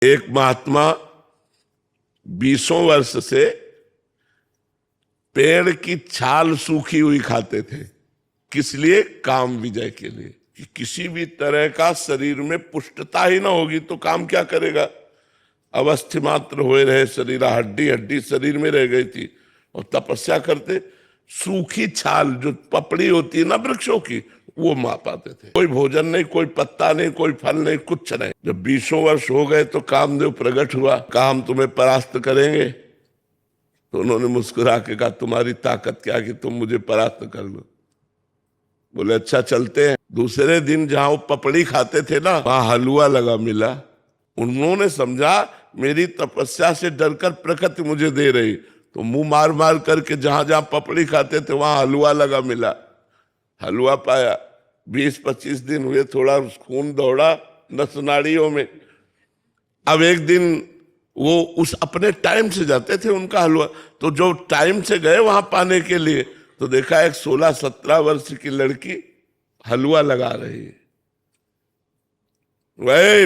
एक महात्मा 20 वर्ष से पेड़ की छाल सूखी हुई खाते थे। किस लिए? काम विजय के लिए। कि किसी भी तरह का शरीर में पुष्टता ही ना होगी तो काम क्या करेगा। अवस्थि मात्र हुए रहे शरीर, हड्डी हड्डी शरीर में रह गई थी और तपस्या करते। सूखी छाल जो पपड़ी होती है ना वृक्षों की, वो मार पाते थे। कोई भोजन नहीं, कोई पत्ता नहीं, कोई फल नहीं, कुछ नहीं। जब 20 वर्ष हो गए तो कामदेव प्रकट हुआ, कहा हम तुम्हें परास्त करेंगे। तो उन्होंने मुस्कुरा के कहा तुम्हारी ताकत क्या कि तुम मुझे परास्त कर लो। बोले अच्छा चलते हैं। दूसरे दिन जहां वो पपड़ी खाते थे ना, वहां हलवा लगा मिला। उन्होंने समझा मेरी तपस्या से डरकर प्रकृति मुझे दे रही, तो मुंह मार मार करके जहां जहां पपड़ी खाते थे वहां हलवा लगा मिला। हलवा पाया। 20-25 दिन हुए, थोड़ा खून दौड़ा नस नाड़ियों में। अब एक दिन वो उस अपने टाइम से जाते थे उनका हलवा, तो जो टाइम से गए वहां पाने के लिए, तो देखा एक 16-17 वर्ष की लड़की हलवा लगा रही है। वही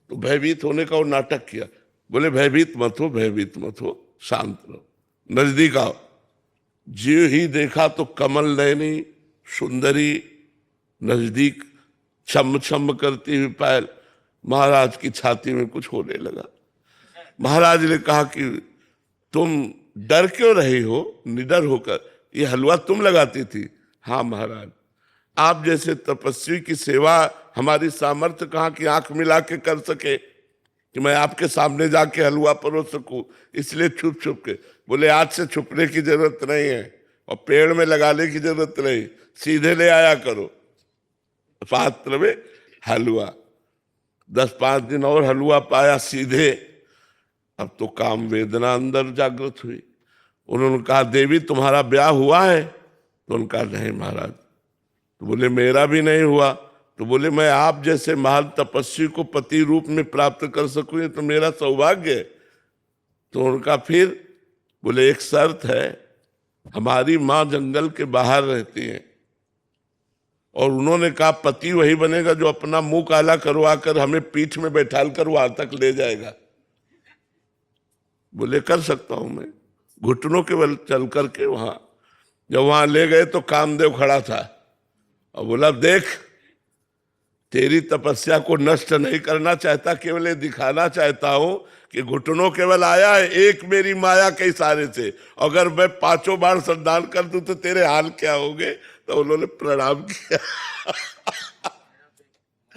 तो भयभीत होने का वो नाटक किया। बोले भयभीत मत हो, भयभीत मत हो, शांत रहो, नजदीक आओ। जी ही देखा तो कमल नयनी सुंदरी नजदीक छम छम करती हुई पायल महाराज की छाती में कुछ होने लगा। महाराज ने कहा कि तुम डर क्यों रही हो निडर होकर, ये हलवा तुम लगाती थी? हाँ महाराज, आप जैसे तपस्वी की सेवा हमारी सामर्थ्य कहाँ की आंख मिला के कर सके कि मैं आपके सामने जाके हलवा परोस सकूं, इसलिए छुप छुप के। बोले आज से छुपने की जरूरत नहीं है और पेड़ में लगाने की जरूरत नहीं, सीधे ले आया करो पात्र में हलवा। 10-5 दिन और हलवा पाया सीधे। अब तो काम वेदना अंदर जागृत हुई। उन्होंने कहा देवी तुम्हारा ब्याह हुआ है? तो उनका नहीं महाराज। तो बोले मेरा भी नहीं हुआ। तो बोले मैं आप जैसे महान तपस्वी को पति रूप में प्राप्त कर सकूं ये तो मेरा सौभाग्य है। तो उनका फिर बोले एक शर्त है, हमारी माँ जंगल के बाहर रहती है और उन्होंने कहा पति वही बनेगा जो अपना मुंह काला करवा कर हमें पीठ में बैठाल कर वहां तक ले जाएगा। बोले कर सकता हूं मैं। घुटनों के बल चल करके वहां, जब वहां ले गए तो कामदेव खड़ा था और बोला देख तेरी तपस्या को नष्ट नहीं करना चाहता, केवल ये दिखाना चाहता हूं कि घुटनों केवल आया है एक मेरी माया के इशारे से। अगर मैं 5 बार संधान कर दूं तो तेरे हाल क्या होंगे। तो उन्होंने प्रणाम किया।